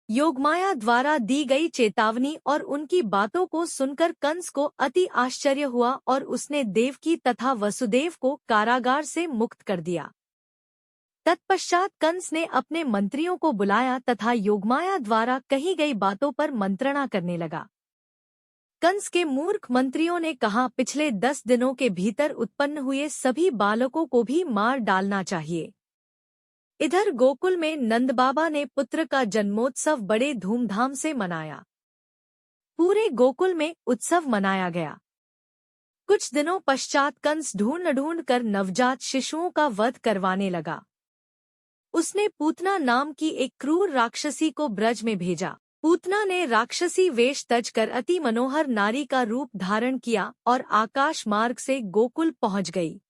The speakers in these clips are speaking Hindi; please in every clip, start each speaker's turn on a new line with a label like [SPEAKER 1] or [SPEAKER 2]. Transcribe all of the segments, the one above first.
[SPEAKER 1] योगमाया द्वारा दी गई चेतावनी और उनकी बातों को सुनकर कंस को अति आश्चर्य हुआ और उसने देवकी तथा वसुदेव को कारागार से मुक्त कर दिया। तत्पश्चात कंस ने अपने मंत्रियों को बुलाया तथा योगमाया द्वारा कही गई बातों पर मंत्रणा करने लगा। कंस के मूर्ख मंत्रियों ने कहा, पिछले 10 दिनों के भीतर उत्पन्न हुए सभी बालकों को भी मार डालना चाहिए। इधर गोकुल में नंदबाबा ने पुत्र का जन्मोत्सव बड़े धूमधाम से मनाया। पूरे गोकुल में उत्सव मनाया गया। कुछ दिनों पश्चात कंस ढूंढ कर नवजात शिशुओं का वध करवाने लगा। उसने पूतना नाम की एक क्रूर राक्षसी को ब्रज में भेजा। पूतना ने राक्षसी वेश तजकर अति मनोहर नारी का रूप धारण किया और आकाश मार्ग से गोकुल पहुंच गई।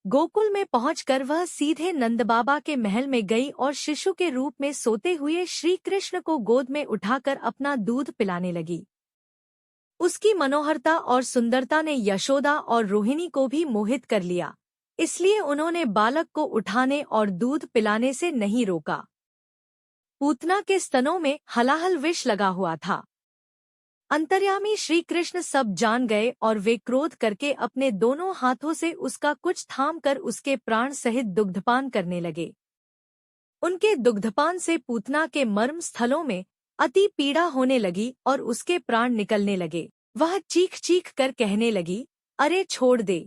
[SPEAKER 1] गोकुल में पहुंचकर वह सीधे नंदबाबा के महल में गई और शिशु के रूप में सोते हुए श्री कृष्ण को गोद में उठाकर अपना दूध पिलाने लगी। उसकी मनोहरता और सुंदरता ने यशोदा और रोहिणी को भी मोहित कर लिया, इसलिए उन्होंने बालक को उठाने और दूध पिलाने से नहीं रोका। पूतना के स्तनों में हलाहल विष लगा हुआ था। अंतर्यामी श्री कृष्ण सब जान गए और वे क्रोध करके अपने दोनों हाथों से उसका कुछ थाम कर उसके प्राण सहित दुग्धपान करने लगे। उनके दुग्धपान से पूतना के मर्म स्थलों में अति पीड़ा होने लगी और उसके प्राण निकलने लगे। वह चीख चीख कर कहने लगी, अरे छोड़ दे,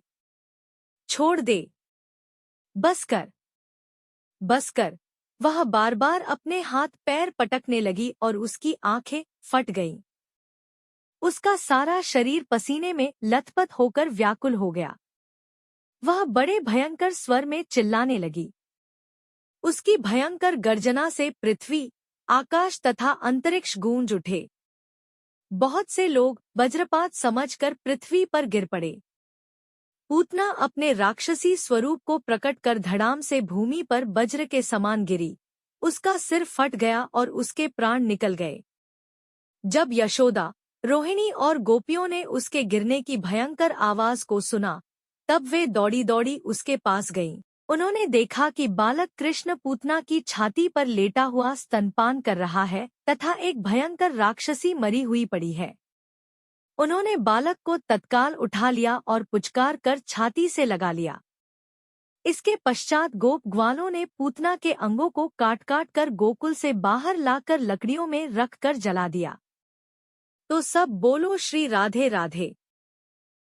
[SPEAKER 1] छोड़ दे, बस कर, बस कर। वह बार बार अपने हाथ पैर पटकने लगी और उसकी आंखें फट गईं। उसका सारा शरीर पसीने में लथपथ होकर व्याकुल हो गया। वह बड़े भयंकर स्वर में चिल्लाने लगी। उसकी भयंकर गर्जना से पृथ्वी, आकाश तथा अंतरिक्ष गूंज उठे। बहुत से लोग वज्रपात समझकर पृथ्वी पर गिर पड़े। पूतना अपने राक्षसी स्वरूप को प्रकट कर धड़ाम से भूमि पर वज्र के समान गिरी। उसका सिर फट गया और उसके प्राण निकल गए। जब यशोदा, रोहिणी और गोपियों ने उसके गिरने की भयंकर आवाज को सुना, तब वे दौड़ी दौड़ी उसके पास गईं। उन्होंने देखा कि बालक कृष्ण पूतना की छाती पर लेटा हुआ स्तनपान कर रहा है तथा एक भयंकर राक्षसी मरी हुई पड़ी है। उन्होंने बालक को तत्काल उठा लिया और पुचकार कर छाती से लगा लिया। इसके पश्चात गोप ग्वालों ने पूतना के अंगों को काट काट कर गोकुल से बाहर लाकर लकड़ियों में रख कर जला दिया। तो सब बोलो श्री राधे राधे।